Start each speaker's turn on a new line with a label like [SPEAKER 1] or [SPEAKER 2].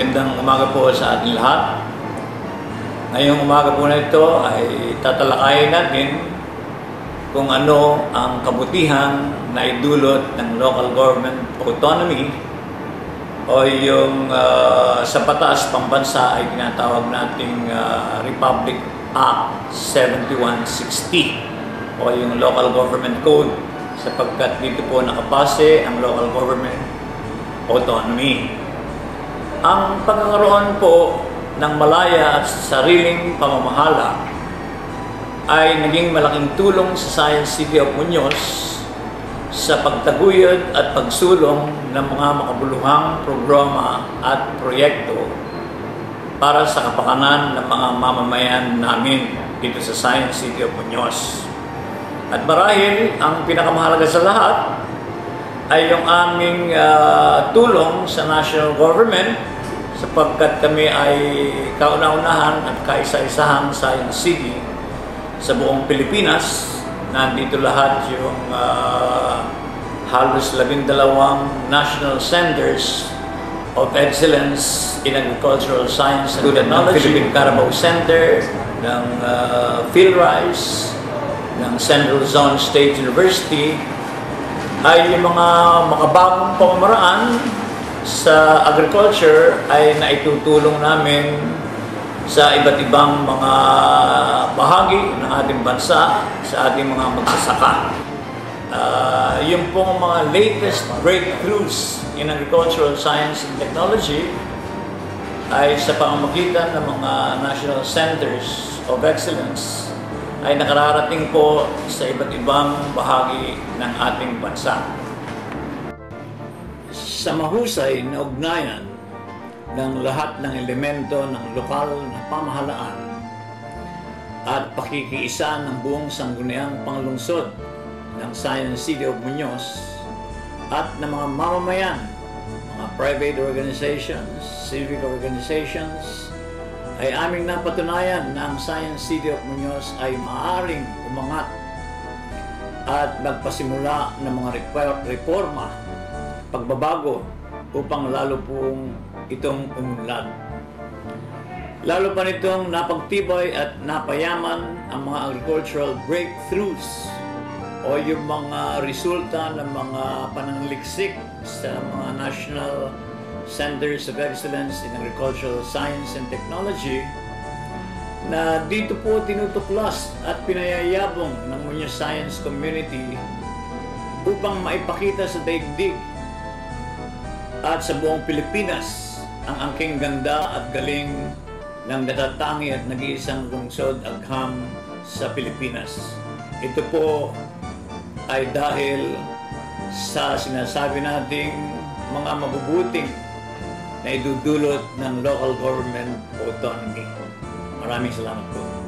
[SPEAKER 1] Magandang umaga po sa ating lahat. Ngayong umaga po na ito ay tatalakayin natin kung ano ang kabutihan na idulot ng local government autonomy o yung sa batas pambansa ay tinatawag nating Republic Act 7160 o yung Local Government Code, sapagkat dito po nakabase ang local government autonomy. Ang pagkakaroon po ng malaya at sariling pamamahala ay naging malaking tulong sa Science City of Muñoz sa pagtaguyod at pagsulong ng mga makabuluhang programa at proyekto para sa kapakanan ng mga mamamayan namin dito sa Science City of Muñoz. At marahil ang pinakamahalaga sa lahat ay yung aming tulong sa national government, sapagkat kami ay kauna-unahan at kaisa-isahang Science City sa buong Pilipinas. Nandito lahat yung halos 12 national centers of excellence in agricultural science and technology. Philippine Carabao Center, ng PhilRice, ng Central Zone State University, ay yung mga makabagong pamamaraan sa agriculture ay naitutulong namin sa iba't ibang mga bahagi ng ating bansa, sa ating mga magsasaka. Yung pong mga latest breakthroughs in agricultural science and technology ay sa pamamagitan ng mga national centers of excellence ay nakararating po sa iba't ibang bahagi ng ating bansa. Sa mahusay na ugnayan ng lahat ng elemento ng lokal na pamahalaan at pakikiisa ng buong sangguniang panglungsod ng Science City of Muñoz at ng mga mamamayan, mga private organizations, civic organizations, ay aming napatunayan na ang Science City of Muñoz ay maaaring umangat at magpasimula ng mga reforma, pagbabago upang lalo pong itong umunlad. Lalo pa nitong napagtibay at napayaman ang mga agricultural breakthroughs o yung mga resulta ng mga pananaliksik sa mga national Centers of Excellence in Agricultural Science and Technology na dito po tinutuklas at pinayayabong ng Muñoz Science Community upang maipakita sa daigdig at sa buong Pilipinas ang angking ganda at galing ng natatangi at nag-iisang lungsod agham sa Pilipinas. Ito po ay dahil sa sinasabi nating mga mabubuting na idudulot ng local government autonomy. Maraming salamat po.